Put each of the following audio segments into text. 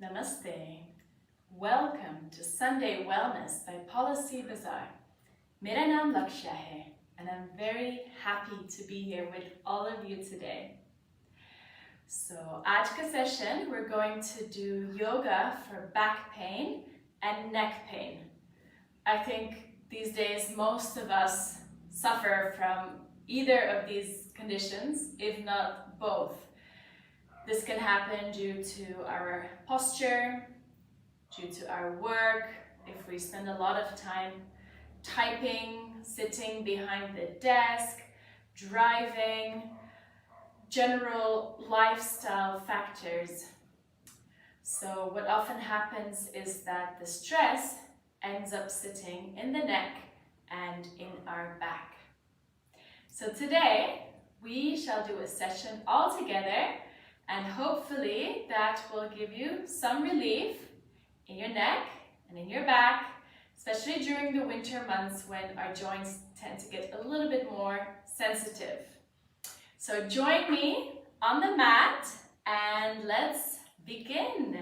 Namaste. Welcome to Sunday Wellness by Policybazaar. मेरा नाम लक्ष्य है and I'm very happy to be here with all of you today. So, आज का session we're going to do yoga for back pain and neck pain. I think these days most of us suffer from either of these conditions, if not both. This can happen due to our posture, due to our work, if we spend a lot of time typing, sitting behind the desk, driving, general lifestyle factors. So what often happens is that the stress ends up sitting in the neck and in our back. So today we shall do a session all together, and hopefully that will give you some relief in your neck and in your back, especially during the winter months when our joints tend to get a little bit more sensitive. So join me on the mat and let's begin.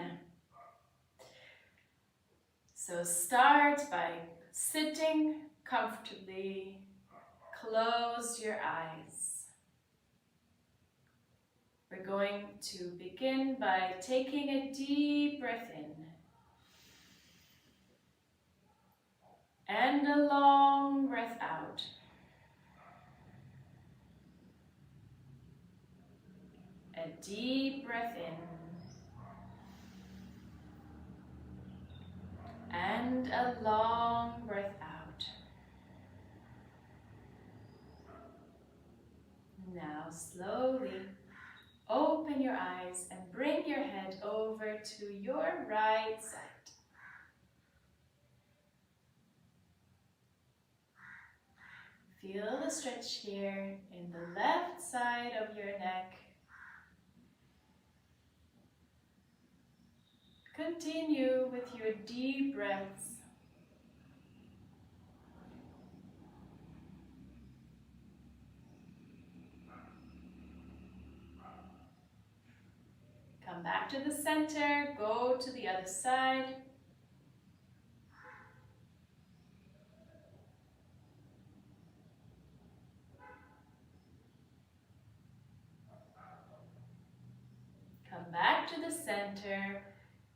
So start by sitting comfortably, close your eyes. We're going to begin by taking a deep breath in and a long breath out. A deep breath in and a long breath out. Now slowly open your eyes and bring your head over to your right side. Feel the stretch here in the left side of your neck. Continue with your deep breaths. Come back to the center, go to the other side. Come back to the center.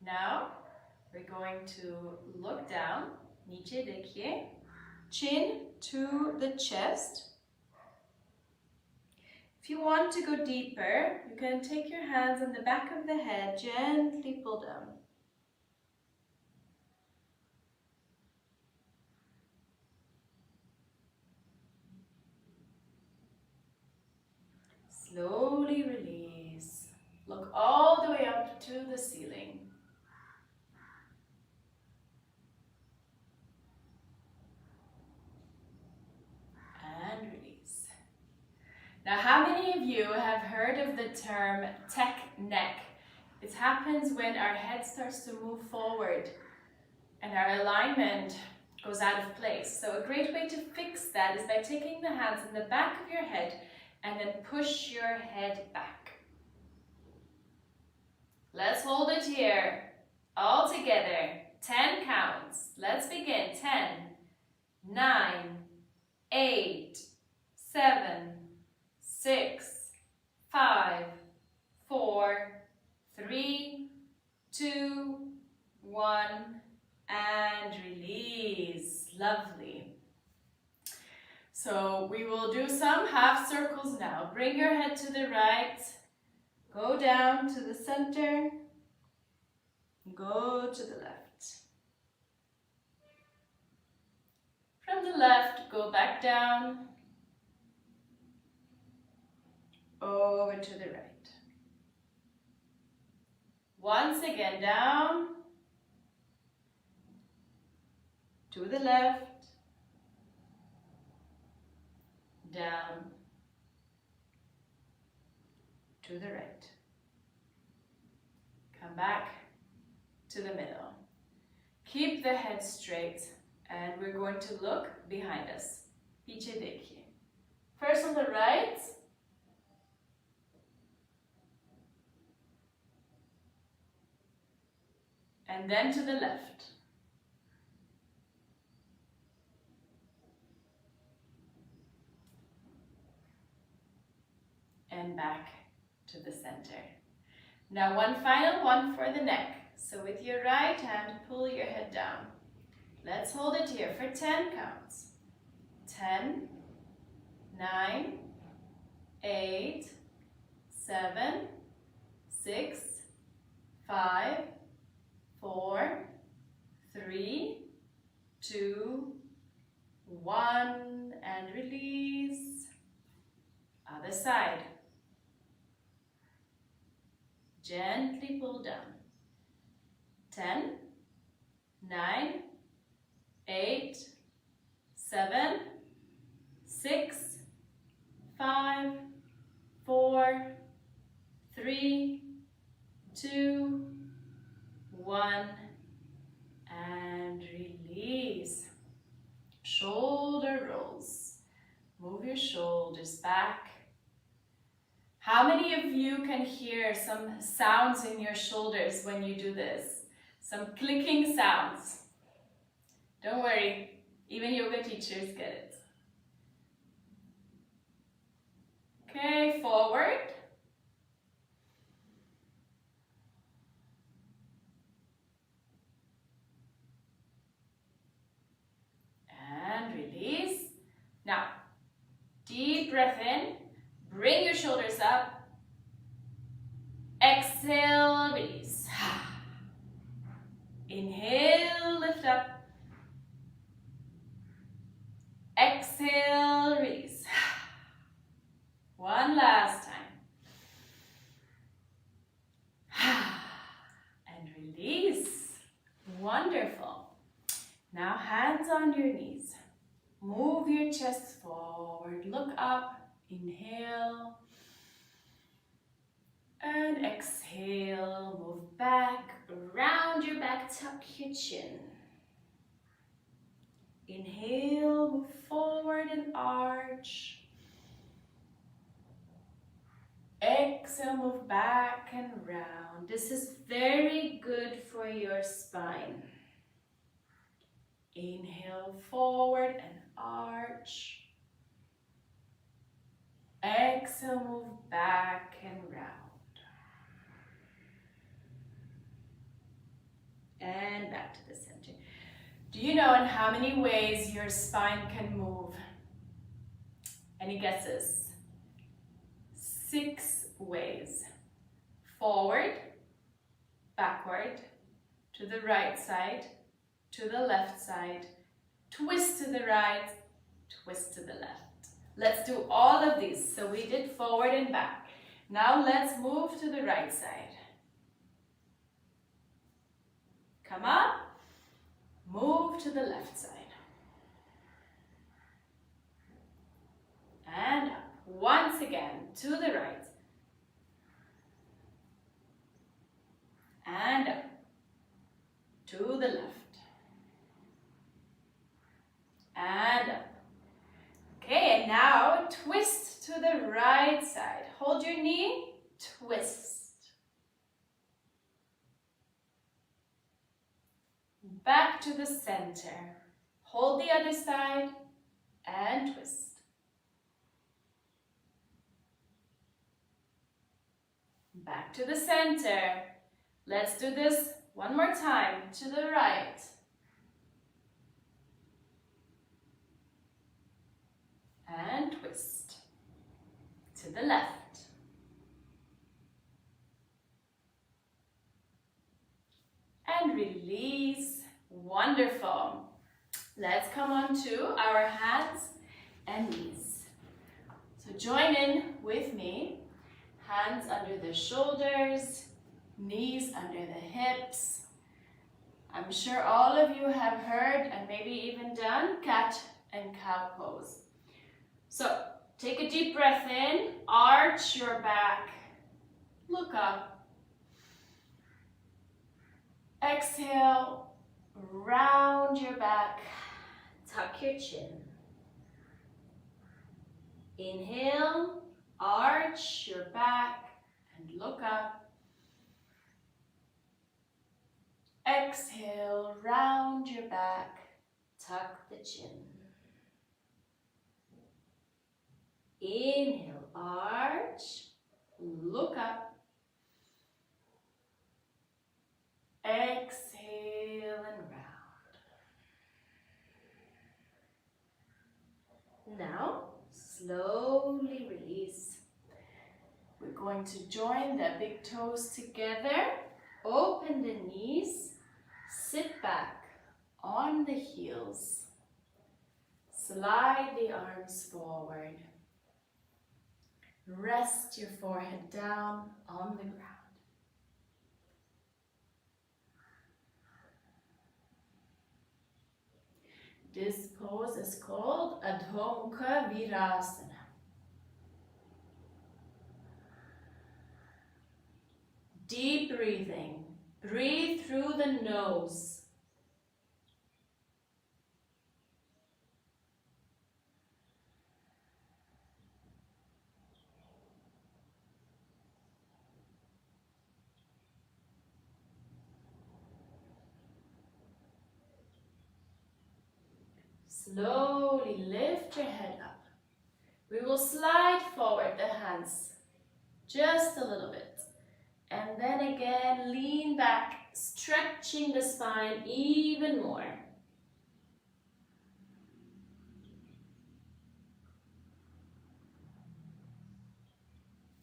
Now we're going to look down, नीचे देखिए, chin to the chest. If you want to go deeper, you can take your hands on the back of the head, gently pull down. Slowly release. Look all the way up to the ceiling. And release. Now, how many of you have heard of the term tech neck? It happens when our head starts to move forward and our alignment goes out of place. So a great way to fix that is by taking the hands in the back of your head and then push your head back. Let's hold it here, all together, 10 counts. Let's begin, 10, 9, 8, 7, 6, 5, 4, 3, 2, 1, and release. Lovely. So we will do some half circles now. Bring your head to the right, go down to the center, go to the left. From the left, go back down, over to the right. Once again, down, to the left, down, to the right. Come back to the middle. Keep the head straight and we're going to look behind us. Piche dekhiye. First on the right. and then to the left. And back to the center. Now one final one for the neck. So with your right hand, pull your head down. Let's hold it here for 10 counts. 10, 9, 8, 7, 6, 5, 4, 3, 2, 1, and release. Other side. Gently pull down. 10, 9, 8, 7, 6, 5, 4, 3, 2, 1, and release. Shoulder rolls. Move your shoulders back. How many of you can hear some sounds in your shoulders when you do this? Some clicking sounds. Don't worry, even yoga teachers get it. Okay, forward. And release. Now, deep breath in. Bring your shoulders up. Exhale, release. Inhale, lift up. Exhale, release. One last time. And release. Wonderful. Now hands on your knees. Move your chest forward. Look up. Inhale. And exhale. Move back. Round your back. Tuck your chin. Inhale. Move forward and arch. Exhale, move back and round. This is very good for your spine. Inhale forward and arch. Exhale, move back and round. And back to the center. Do you know in how many ways your spine can move? Any guesses? 6 ways. Forward, backward, to the right side, to the left side, twist to the right, twist to the left. Let's do all of these. So we did forward and back. Now let's move to the right side. Come up, move to the left side. And up. Once again, to the right. And up. To the left. And up. Okay, and now twist to the right side. Hold your knee, twist. Back to the center. Hold the other side and twist. Back to the center. Let's do this one more time. To the right. And twist. To the left. And release. Wonderful. Let's come on to our hands and knees. So join in with me. Hands under the shoulders, knees under the hips. I'm sure all of you have heard and maybe even done cat and cow pose. So take a deep breath in, arch your back, look up. Exhale, round your back, tuck your chin. Inhale. Arch your back and look up. Exhale. Exhale, round your back, tuck the chin. Inhale, arch, look up. Exhale and round. Now, slowly release. We're going to join the big toes together. Open the knees. Sit back on the heels. Slide the arms forward. Rest your forehead down on the ground. This pose is called Adho Mukha Virasana. Deep breathing. Breathe through the nose. Slowly lift your head up. We will slide forward the hands just a little bit. And then again, lean back, stretching the spine even more.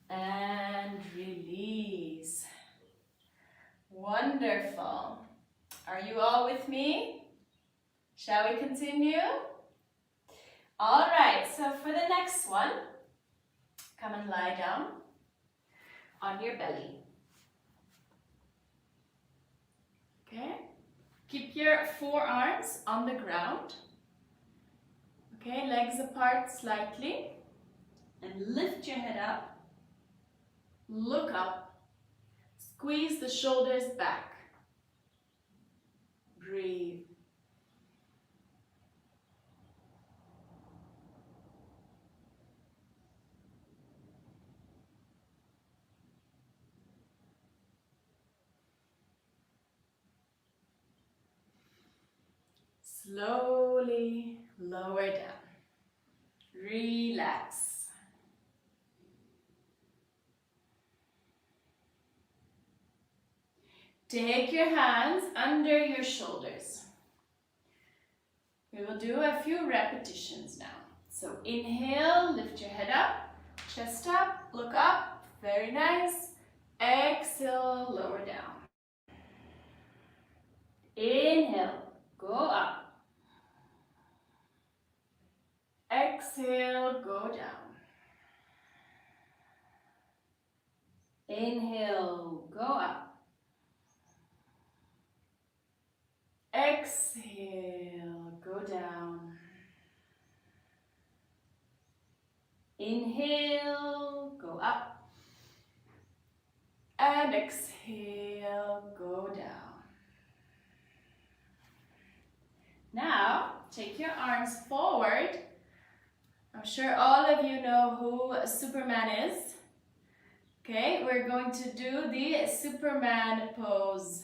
And release. Wonderful. Are you all with me? Shall we continue? All right, so for the next one, come and lie down on your belly. Okay, keep your forearms on the ground. Okay, legs apart slightly. And lift your head up. Look up. Squeeze the shoulders back. Breathe. Slowly lower down. Relax. Take your hands under your shoulders. We will do a few repetitions now. So inhale, lift your head up, chest up, look up, very nice. Exhale, lower down. Inhale, go up. Exhale, go down. Inhale, go up. Exhale, go down. Inhale, go up. And exhale, go down. Now, take your arms forward. I'm sure all of you know who Superman is. Okay, we're going to do the Superman pose.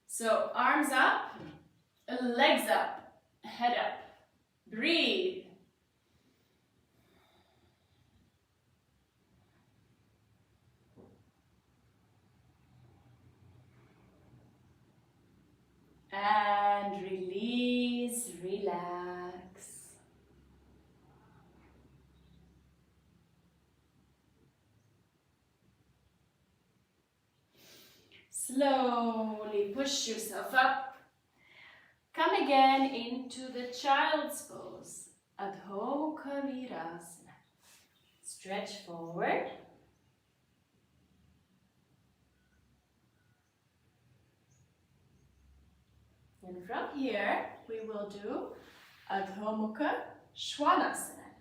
So arms up, legs up, head up. Breathe. And release, relax. Slowly push yourself up. Come again into the child's pose. Adho Mukha Virasana. Stretch forward. And from here, we will do Adho Mukha Svanasana.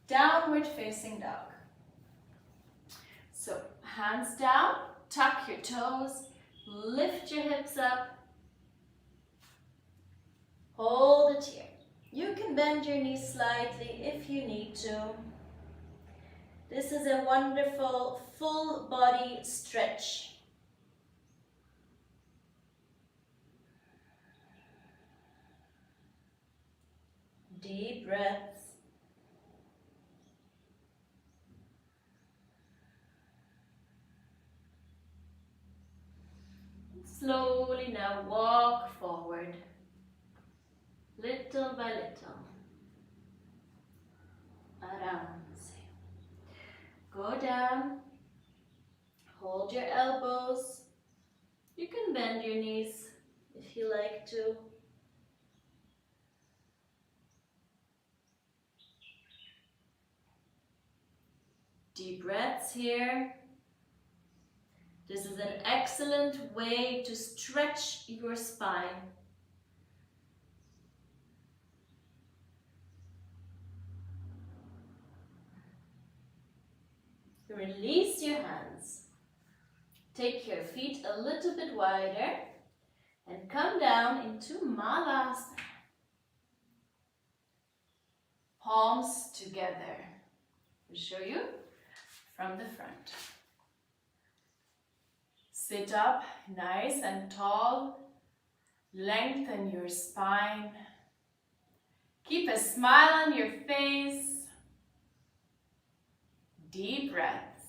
Downward facing dog. So hands down, tuck your toes, lift your hips up. Hold it here. You can bend your knees slightly if you need to. This is a wonderful full body stretch. Deep breaths. Slowly now walk forward, little by little. Aramse. Go down, hold your elbows. You can bend your knees if you like to. Deep breaths here. This is an excellent way to stretch your spine. Release your hands. Take your feet a little bit wider and come down into Malasana. Palms together. I'll show you from the front. Sit up nice and tall. Lengthen your spine. Keep a smile on your face. Deep breaths.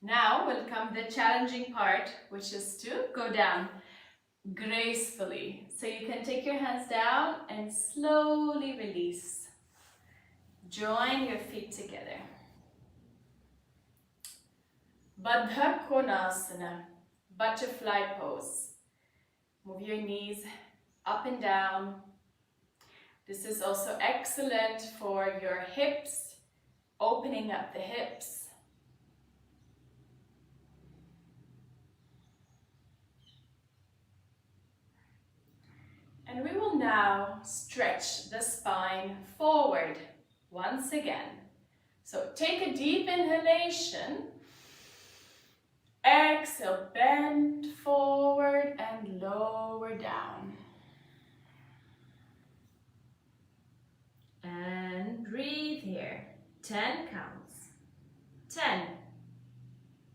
Now will come the challenging part, which is to go down gracefully. So you can take your hands down and slowly release. Join your feet together. Baddha Konasana, butterfly pose. Move your knees up and down. This is also excellent for your hips, opening up the hips. And we will now stretch the spine forward once again. So take a deep inhalation. Exhale, bend forward and lower down. And breathe here. 10 counts. 10,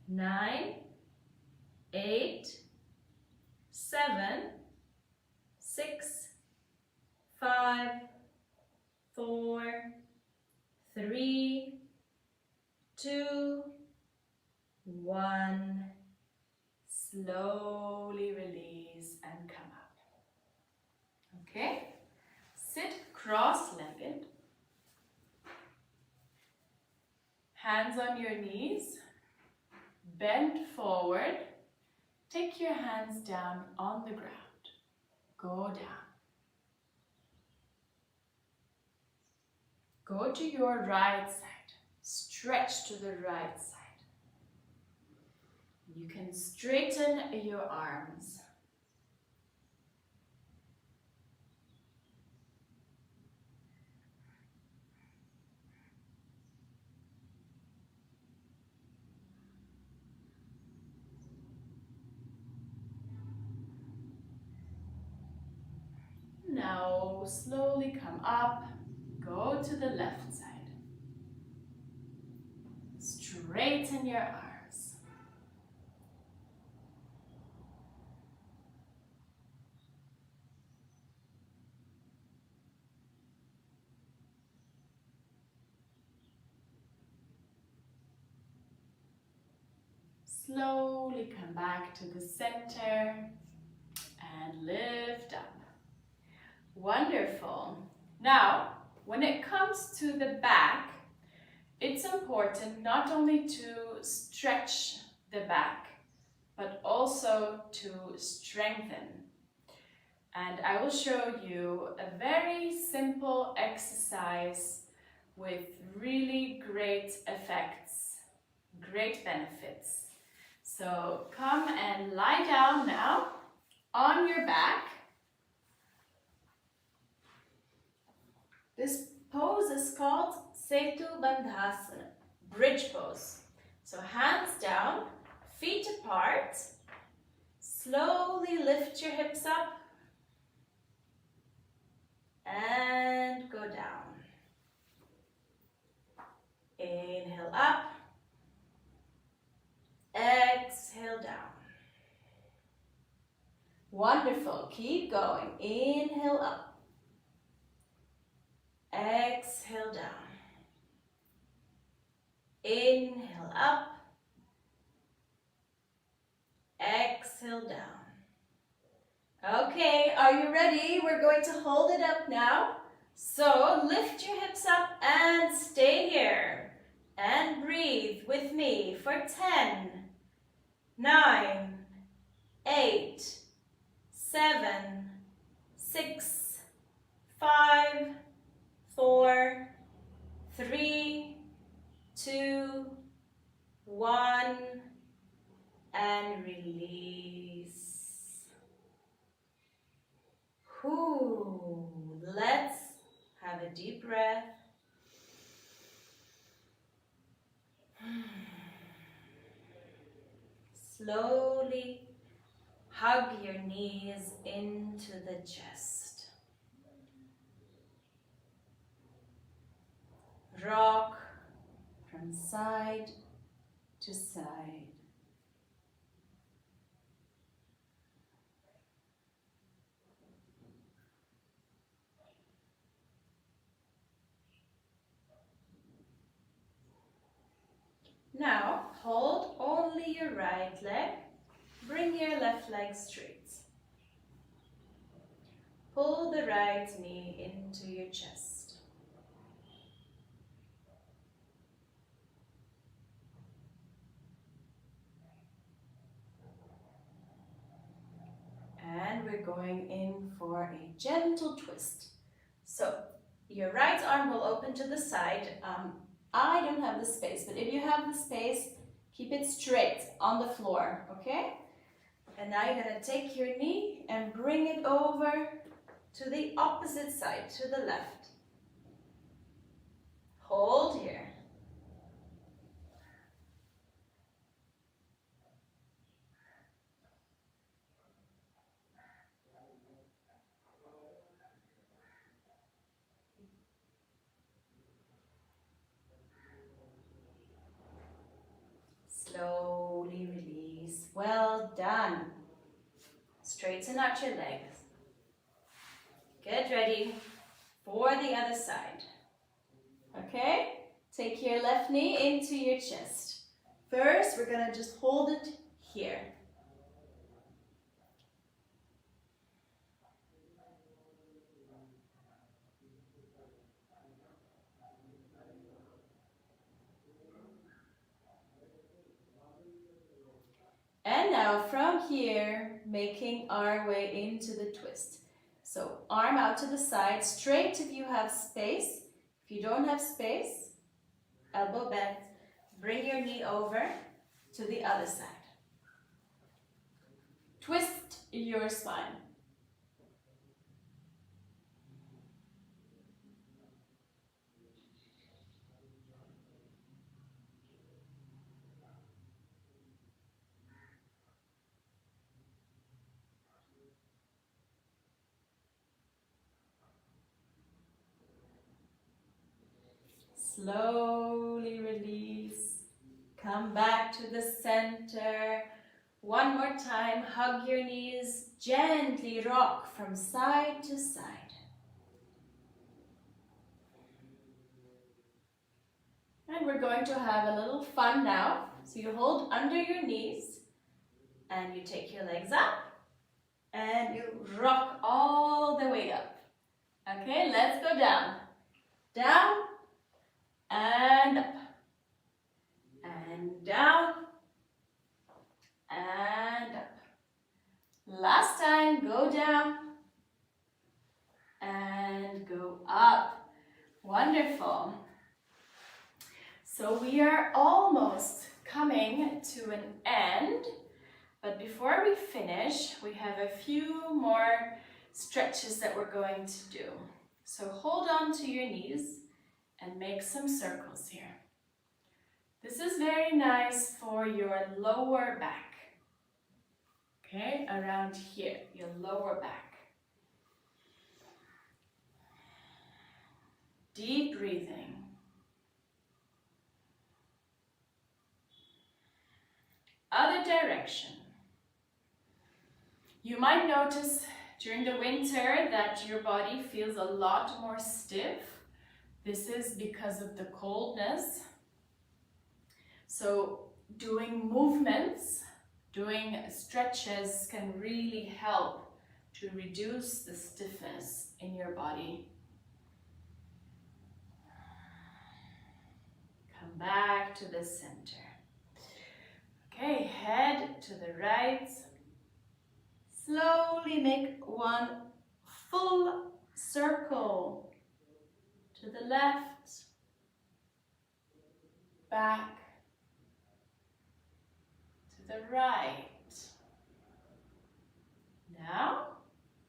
9, 8, 7, 6, 5, 4, 3, 2, 1. Slowly release and come up. Okay? Sit cross-legged. Hands on your knees. Bend forward. Take your hands down on the ground. Go down. Go to your right side. Stretch to the right side. You can straighten your arms. Now slowly come up, go to the left side. Straighten your arms. Slowly come back to the center and lift up. Wonderful. Now, when it comes to the back, it's important not only to stretch the back, but also to strengthen. And I will show you a very simple exercise with really great effects, great benefits. So come and lie down now on your back. This pose is called Setu Bandhasana, bridge pose. So hands down, feet apart. Slowly lift your hips up and go down. Inhale up Wonderful. Keep going. Inhale up. Exhale down. Inhale up. Exhale down. Okay, are you ready? We're going to hold it up now. So lift your hips up and stay here. And breathe with me for 10, 9, 8, 7, 6, 5, 4, 3, 2, 1, and release. Whew. Let's have a deep breath. Slowly hug your knees into the chest. Rock from side to side. Now, hold only your right leg. Bring your left leg straight. Pull the right knee into your chest. And we're going in for a gentle twist. So, your right arm will open to the side. I don't have the space, but if you have the space, keep it straight on the floor, okay? And now you're going to take your knee and bring it over to the opposite side, to the left. Hold here. Slowly release. Well done. Straighten out your legs. Get ready for the other side. Okay? Take your left knee into your chest. First, we're going to just hold it here. And now from here, making our way into the twist. So arm out to the side, straight if you have space. If you don't have space, elbow bent. Bring your knee over to the other side. Twist your spine. Slowly release. Come back to the center. One more time, hug your knees. Gently rock from side to side. And we're going to have a little fun now. So you hold under your knees and you take your legs up and you rock all the way up. Okay, let's go down. Down and up. And down and up. Last time, go down and go up. Wonderful. So we are almost coming to an end, but before we finish, we have a few more stretches that we're going to do. So hold on to your knees and make some circles here. This is very nice for your lower back. Okay, around here, your lower back. Deep breathing. Other direction. You might notice during the winter that your body feels a lot more stiff. This is because of the coldness. So doing movements, doing stretches can really help to reduce the stiffness in your body. Come back to the center. Okay, head to the right. Slowly make one full circle to the left, back, to the right. Now,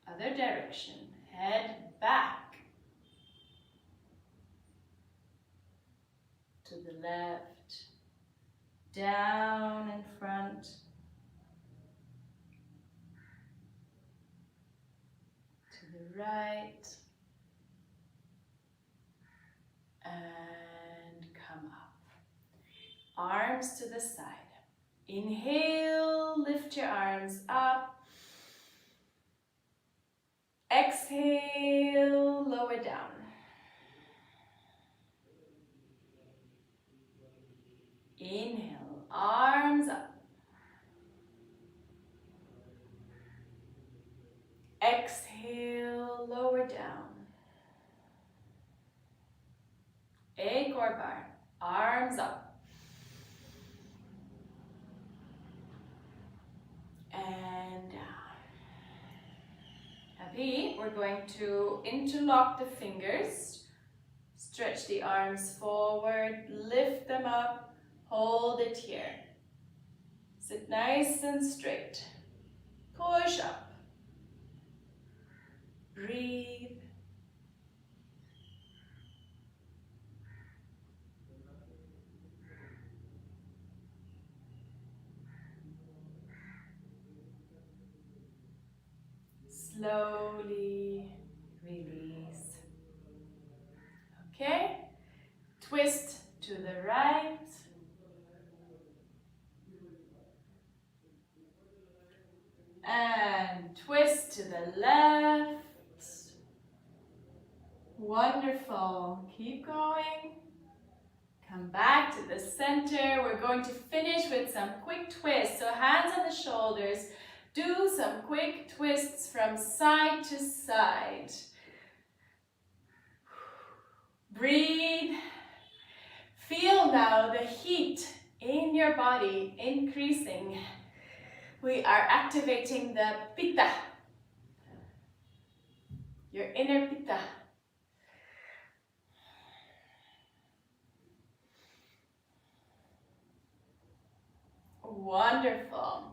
other direction, head back, to the left, down in front, right, and come up. Arms to the side. Inhale, lift your arms up. Exhale, lower down. Inhale, arms up. Exhale, lower down. Ek aur bar, arms up. And down. Happy? We're going to interlock the fingers. Stretch the arms forward, lift them up, hold it here. Sit nice and straight. Push up. Breathe. Slowly release. Okay. Twist to the right. And twist to the left. Wonderful. Keep going. Come back to the center. We're going to finish with some quick twists. So hands on the shoulders. Do some quick twists from side to side. Breathe. Feel now the heat in your body increasing. We are activating the pitta, your inner pitta. Wonderful.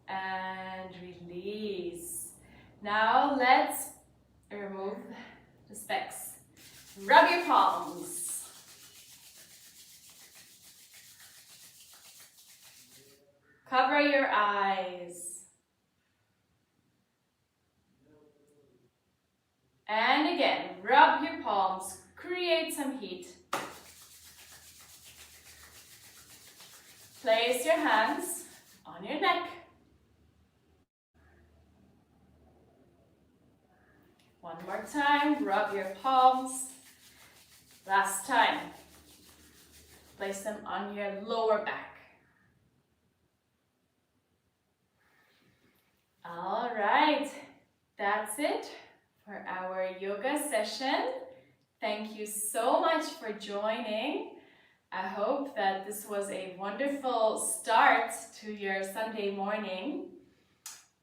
And release. Now let's remove the specs. Rub your palms. Cover your eyes. And again, rub your palms. Create some heat. Place your hands on your neck. One more time, rub your palms. Last time. Place them on your lower back. All right, that's it for our yoga session. Thank you so much for joining. I hope that this was a wonderful start to your Sunday morning.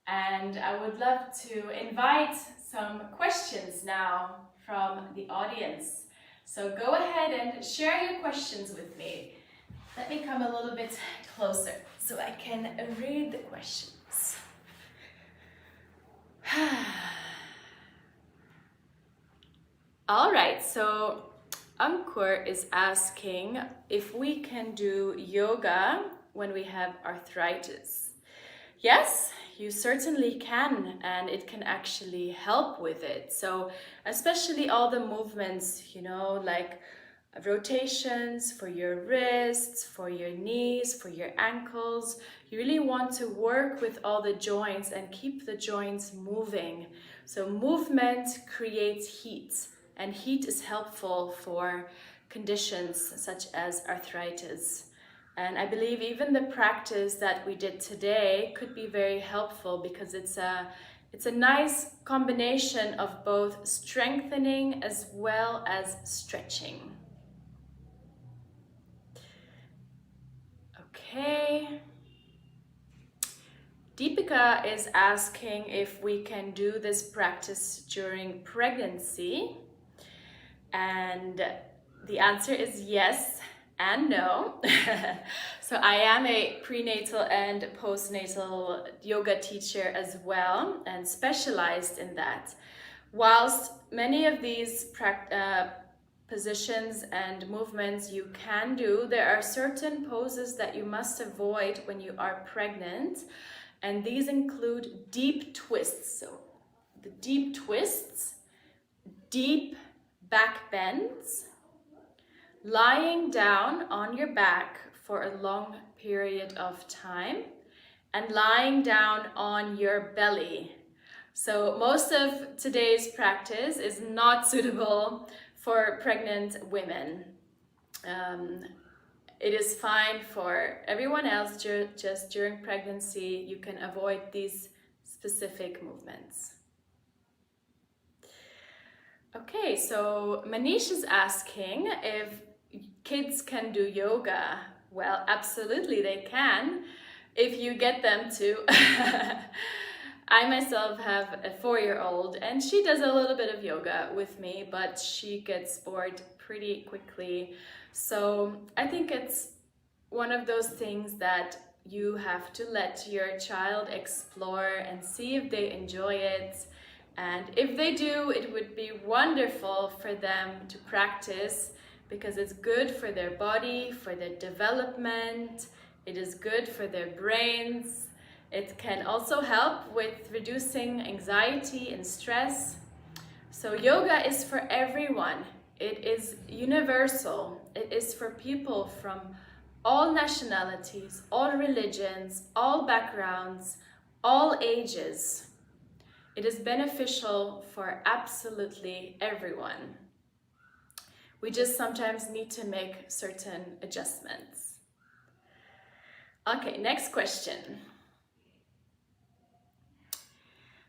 And I would love to invite some questions now from the audience. So go ahead and share your questions with me. Let me come a little bit closer so I can read the questions. All right, so Ankur is asking if we can do yoga when we have arthritis. Yes, you certainly can, and it can actually help with it. So especially all the movements, you know, like rotations for your wrists, for your knees, for your ankles. You really want to work with all the joints and keep the joints moving. So movement creates heat, and heat is helpful for conditions such as arthritis. And I believe even the practice that we did today could be very helpful because it's a nice combination of both strengthening as well as stretching. Okay. Deepika is asking if we can do this practice during pregnancy. And the answer is yes and no. So I am a prenatal and postnatal yoga teacher as well and specialized in that. Whilst many of these positions and movements you can do, there are certain poses that you must avoid when you are pregnant, and these include deep twists. So the deep twists, deep back bends, lying down on your back for a long period of time, and lying down on your belly. So most of today's practice is not suitable for pregnant women. It is fine for everyone else, just during pregnancy you can avoid these specific movements. Okay, so Manish is asking if kids can do yoga. Well, absolutely they can, if you get them to. I myself have a 4-year-old and she does a little bit of yoga with me, but she gets bored pretty quickly. So I think it's one of those things that you have to let your child explore and see if they enjoy it. And if they do, it would be wonderful for them to practice because it's good for their body, for their development. It is good for their brains. It can also help with reducing anxiety and stress. So yoga is for everyone. It is universal. It is for people from all nationalities, all religions, all backgrounds, all ages. It is beneficial for absolutely everyone. We just sometimes need to make certain adjustments. Okay, next question.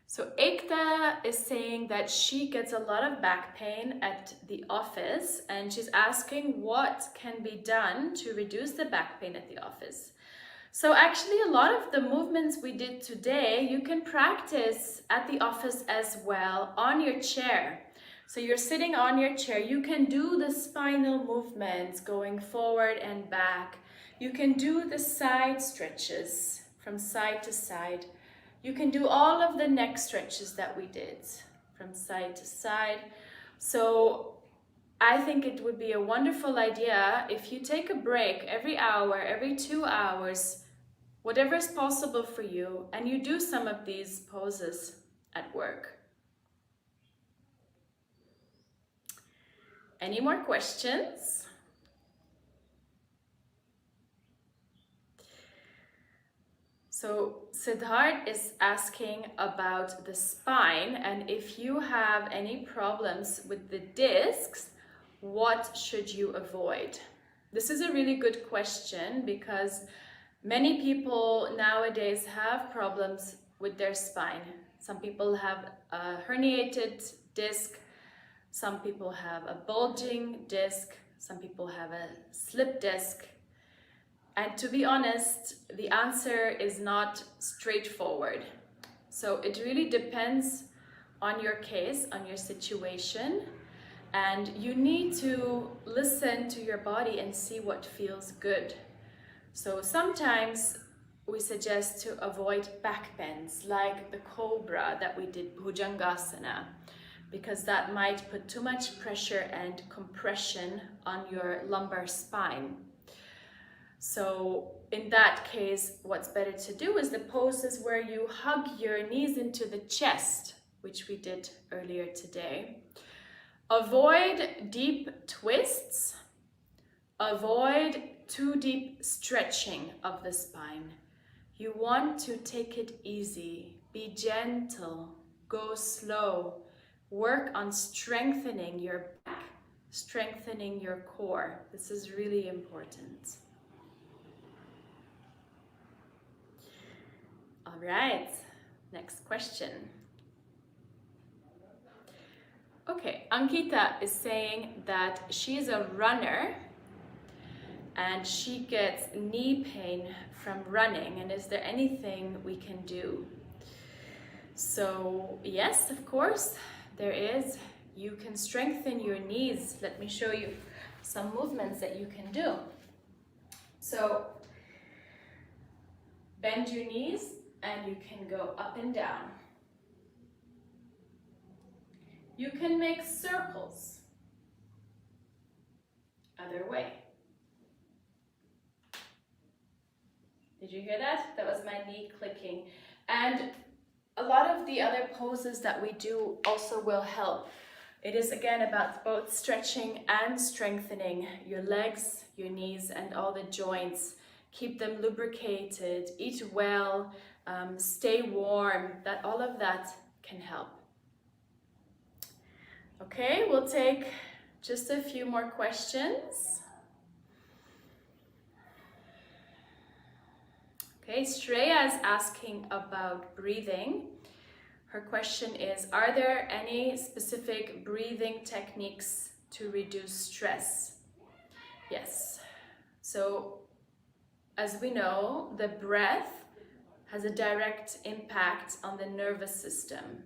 So Ekta is saying that she gets a lot of back pain at the office and she's asking what can be done to reduce the back pain at the office. So actually a lot of the movements we did today, you can practice at the office as well on your chair. So you're sitting on your chair, you can do the spinal movements going forward and back. You can do the side stretches from side to side. You can do all of the neck stretches that we did from side to side. So I think it would be a wonderful idea if you take a break every hour, every 2 hours, whatever is possible for you, and you do some of these poses at work. Any more questions? So Siddharth is asking about the spine, and if you have any problems with the discs, what should you avoid? This is a really good question because many people nowadays have problems with their spine. Some people have a herniated disc, some people have a bulging disc, some people have a slip disc. And to be honest, the answer is not straightforward. So it really depends on your case, on your situation, and you need to listen to your body and see what feels good. So sometimes we suggest to avoid back bends like the cobra that we did, Bhujangasana, because that might put too much pressure and compression on your lumbar spine. So in that case, what's better to do is the poses where you hug your knees into the chest, which we did earlier today. Avoid deep twists avoid too deep stretching of the spine. You want to take it easy, be gentle, go slow, work on strengthening your back, strengthening your core. This is really important. All right, next question. Okay, Ankita is saying that she's a runner and she gets knee pain from running, and is there anything we can do? So yes, of course there is. You can strengthen your knees. Let me show you some movements that you can do. So bend your knees and you can go up and down. You can make circles. Other way. Did you hear that? That was my knee clicking. And a lot of the other poses that we do also will help. It is again about both stretching and strengthening your legs, your knees, and all the joints. Keep them lubricated, eat well, stay warm. All of that can help. Okay, we'll take just a few more questions. Okay, Shreya is asking about breathing. Her question is, are there any specific breathing techniques to reduce stress? Yes. So, as we know, the breath has a direct impact on the nervous system.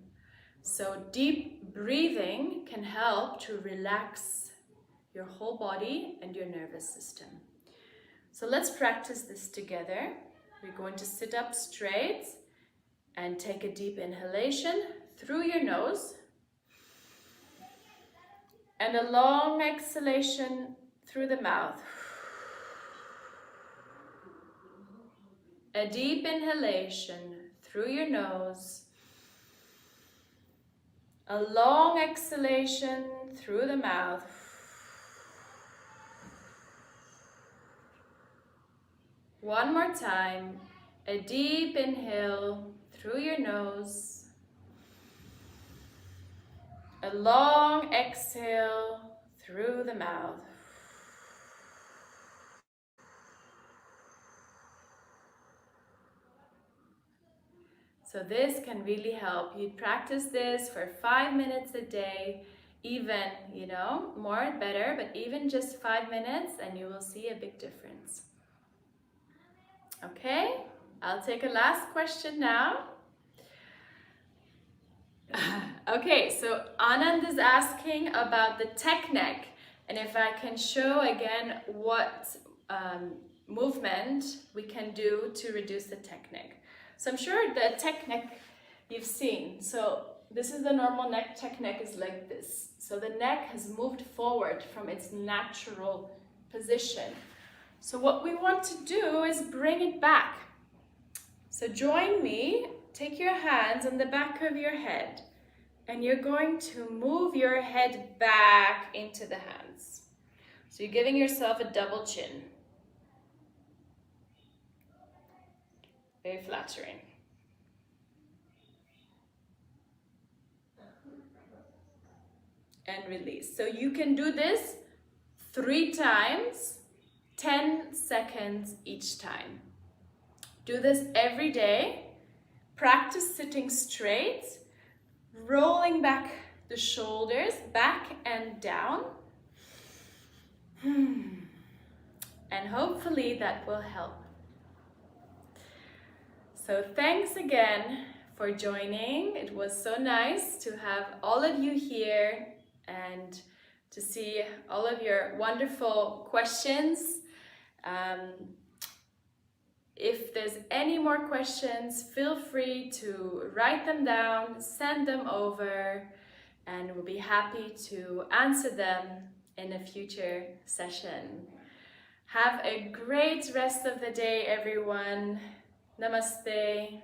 So deep breathing can help to relax your whole body and your nervous system. So let's practice this together. We're going to sit up straight and take a deep inhalation through your nose and a long exhalation through the mouth. A deep inhalation through your nose, a long exhalation through the mouth. One more time, a deep inhale through your nose, a long exhale through the mouth. So this can really help. You practice this for 5 minutes a day, even, more better, but even just 5 minutes and you will see a big difference. Okay, I'll take a last question now. Okay, so Anand is asking about the technique and if I can show again what movement we can do to reduce the technique. So I'm sure the technique you've seen. So this is the normal neck technique is like this. So the neck has moved forward from its natural position. So what we want to do is bring it back. So join me, take your hands on the back of your head and you're going to move your head back into the hands. So you're giving yourself a double chin. Very flattering. And release. So you can do this 3 times, 10 seconds each time. Do this every day. Practice sitting straight, rolling back the shoulders, back and down. And hopefully that will help. So thanks again for joining. It was so nice to have all of you here and to see all of your wonderful questions. If there's any more questions, feel free to write them down, send them over, and we'll be happy to answer them in a future session. Have a great rest of the day, everyone. Namaste.